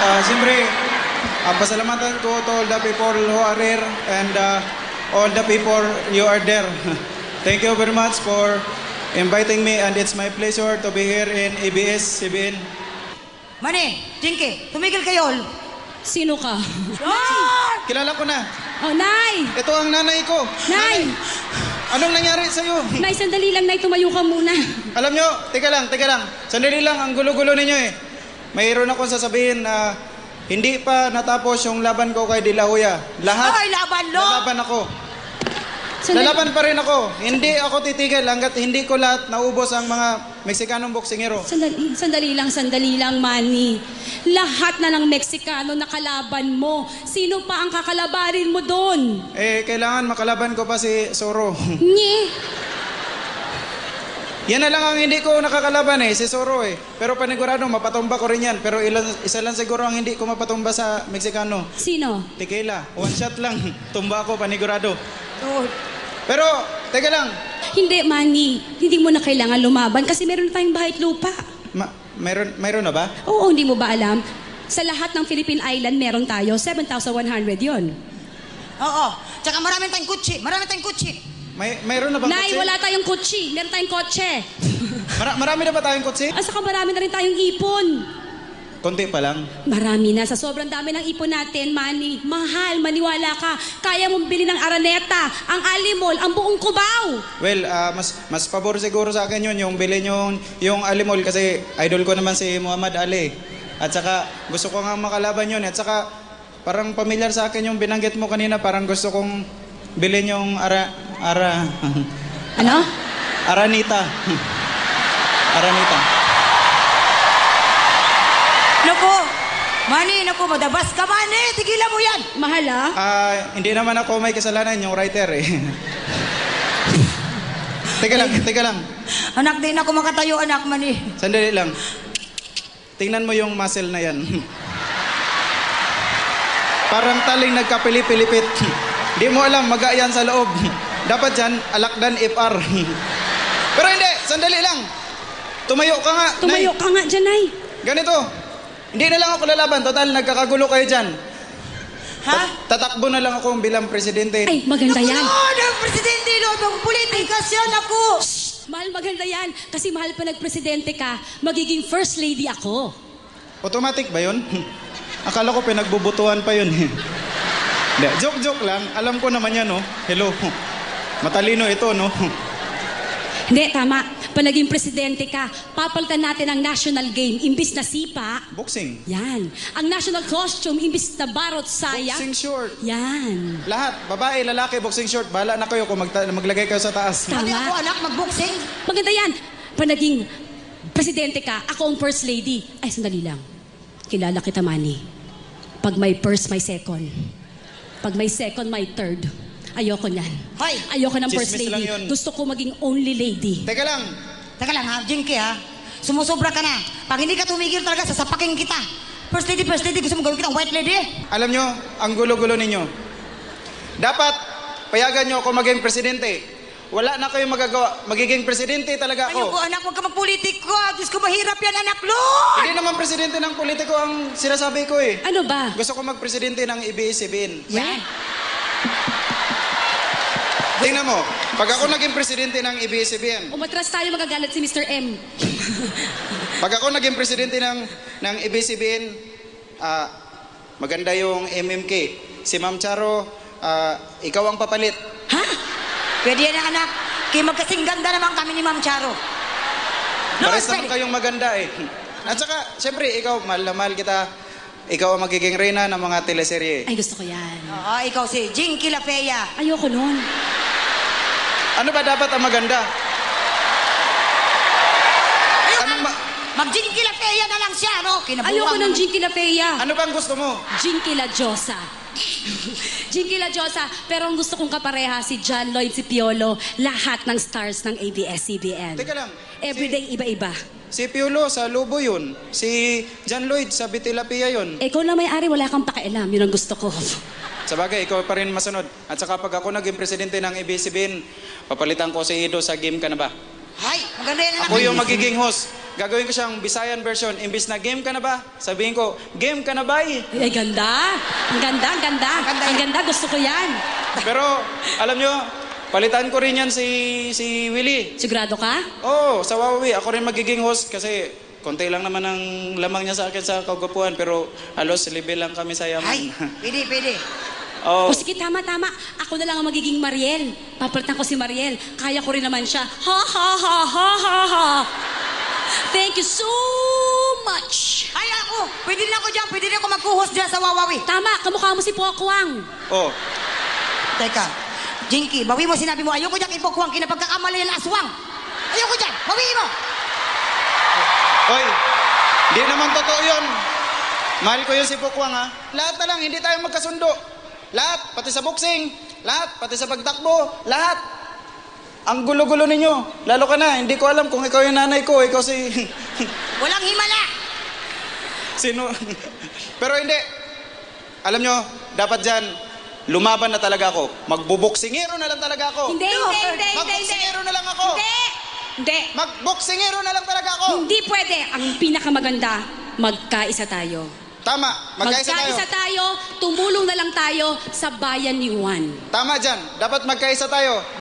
Siyempre, pasalamatan ko to all the people who are here and all the people you are there. Thank you very much for inviting me and it's my pleasure to be here in ABS-CBN. Mani, Jinky, tumigil kayo. Sino ka? Kilala ko na. Oh, Nay! Ito ang nanay ko. Nay! Anong nangyari sa'yo? Nay, sandali lang, Nay. Tumayo ka muna. Alam nyo, teka lang. Sandali lang, ang gulo-gulo ninyo eh. Mayroon akong sasabihin na hindi pa natapos yung laban ko kay De La Hoya. Lahat. Ay, laban, lo! Lalaban ako. Lalaban pa rin ako. Hindi ako titigil hanggat hindi ko lahat naubos ang mga Meksikanong boksingero. Sandali lang, Manny. Lahat na ng Meksikano na kalaban mo. Sino pa ang kakalabanin mo doon? Kailangan makalaban ko pa si Soro. Nye? Yan na lang ang hindi ko nakakalaban si Soro Pero panigurado, mapatumba ko rin yan. Pero isa lang siguro ang hindi ko mapatumba sa Meksikano. Sino? Tequila. One shot lang. Tumba ako, panigurado. Oh. Pero, teka lang. Hindi, Manny. Hindi mo na kailangan lumaban kasi meron na tayong bahay at lupa. Mayroon na ba? Oo, hindi mo ba alam? Sa lahat ng Philippine Island, meron tayo. 7,100 yon. Oo. Tsaka marami tayong kutsi. Mayroon na bang Nay, kotse? wala tayong kutsi. Meron tayong kotse. Marami na ba tayong kotse? At saka marami na rin tayong ipon. Konti pa lang. Marami na. Sa sobrang dami ng ipon natin, Manny. Mahal, maniwala ka. Kaya mong bili ng Araneta, ang Alimol, ang buong Cubao. Well, mas pabor siguro sa akin yun, yung bilhin yung Alimol kasi idol ko naman si Muhammad Ali. At saka gusto ko nga makalaban yun. At saka parang pamilyar sa akin yung binanggit mo kanina, parang gusto kong bilhin yung Ano? Aranita. Aranita. Naku, madabas ka, Mani. Tigilan mo yan. Mahal, Hindi naman ako may kasalanan, yung writer Teka lang. Anak, di na ako makatayo, anak, Mani. Sandali lang. Tingnan mo yung muscle na yan. Parang taling nagkapilipilipit. Di mo alam, maga yan sa loob. Dapat dyan, alakdan FR. Pero hindi, sandali lang. Tumayo ka nga, Tumayo ka nga dyan, Nay. Ganito. Hindi na lang ako lalaban. Total, nagkakagulo kayo dyan. Ha? Tatakbo na lang ako bilang presidente. Ay, maganda yan. Ang presidente, politika siya, naku. Mahal, maganda yan. Kasi mahal pa nagpresidente ka, magiging first lady ako. Automatic ba yun? Akala ko pinagbubutuhan pa yun. Joke lang. Alam ko naman yan, no? Hello. Matalino ito, no? Hindi, tama. Pag naging presidente ka, papalitan natin ang national game. Imbis na sipa. Boxing. Yan. Ang national costume, imbis na barot saya. Boxing short. Yan. Lahat. Babae, lalaki, boxing short. Bahala na kayo kung maglagay kayo sa taas. Tama. Pati ako, anak, mag-boxing. Maganda yan. Pag naging presidente ka, ako ang first lady. Ay, sandali lang. Kilala kita, Manny. Pag may first, may second. Pag may second, may third. Ayoko niyan. Hoy! Ayoko ng first Chismis lang lady. yun. Gusto ko maging only lady. Teka lang. Ha, Jinky, ha? Sumusobra ka na. Pag hindi ka tumigil talaga, sasapakin kita. First lady, gusto mo gawin kitang white lady? Alam nyo, ang gulo-gulo ninyo. Dapat, payagan nyo ako maging presidente. Wala na kayong magagawa. Magiging presidente talaga Ayoko, ako. anak, huwag ka magpolitiko. Diyos ko, mahirap yan, anak, Lord! Hindi naman presidente ng politiko ang sinasabi ko Ano ba? Gusto ko magpresidente ng ABS-CBN. Yan. Tingnan mo, pag ako naging presidente ng ABS-CBN, Umatras tayo, magagalit si Mr. M. pag ako naging presidente ng ABS-CBN, maganda yung MMK. Si Ma'am Charo, ikaw ang papalit. Ha? Pwede yan, anak. Kaya magkasing ganda naman kami ni Ma'am Charo. Pares naman kayong maganda At saka, siyempre, ikaw, mahal na mahal kita. Ikaw ang magiging reyna ng mga teleserye. Ay, gusto ko yan. Oo, ikaw si Jinky Lapea. Ayoko nun. Ano ba dapat ang maganda? Mag-Jinky Lapea na lang siya, no? Ayoko ng Jinky Lapea. Ano bang gusto mo? Jinky La Diosa. Jinky La Diosa. Pero ang gusto kong kapareha, si John Lloyd, si Piolo, lahat ng stars ng ABS-CBN. Teka lang. Everyday iba-iba. Si Piolo sa Lubo yun. Si John Lloyd sa Bitilapia yun. Ikaw na may-ari, wala kang pakialam. Yun ang gusto ko. Sabagay, ikaw pa rin masunod. At saka pag ako naging presidente ng ABS-CBN, papalitan ko si Ido sa game ka na ba? Hay, maganda yan, anak. Ako yung magiging host. gagawin ko siyang Bisayan version. Imbis na game ka na ba? Sabihin ko, game ka na ba? Ay, ganda. Ang ganda, ang ganda. Ang ganda, gusto ko yan. Pero, alam nyo, palitan ko rin yan si Willie. Sigurado ka? Oo, sa Wawawi. Ako rin magiging host kasi konti lang naman ang lamang niya sa akin sa kagapuan. Pero halos level lang kami sa yaman. Ay, pwede. Oo. O sige, tama. Ako na lang ang magiging Mariel. Papalitan ko si Mariel. Kaya ko rin naman siya. Ha. Thank you so much. Ay, ako. Pwede din ako dyan. Pwede din ako mag-host dyan sa Wawawi. Tama, kamukha mo si Pokwang. Oh. Teka, Jinky, bawi mo sinabi mo. Ayoko dyan ipokwang kinapagkakamali ng aswang. Ayoko dyan. Bawi mo. Hoy, di naman totoo yun. Mahal ko yun si Pukwang ha. Lahat na lang, hindi tayo magkasundo. Lahat, pati sa boxing. Lahat, pati sa pagtakbo. Lahat. Ang gulo-gulo ninyo. Lalo ka na, hindi ko alam kung ikaw yung nanay ko. Ikaw si... Walang himala. Sino? Pero hindi. Alam nyo, dapat dyan, lumaban na talaga ako. Magbuboksingero na lang talaga ako. Hindi. Magboksingero na lang ako. Hindi. Magboksingero na lang talaga ako. Hindi pwede. Ang pinakamaganda, magkaisa tayo. Tama, magkaisa tayo. Tumulong na lang tayo sa bayan ni Juan. Tama dyan, dapat magkaisa tayo.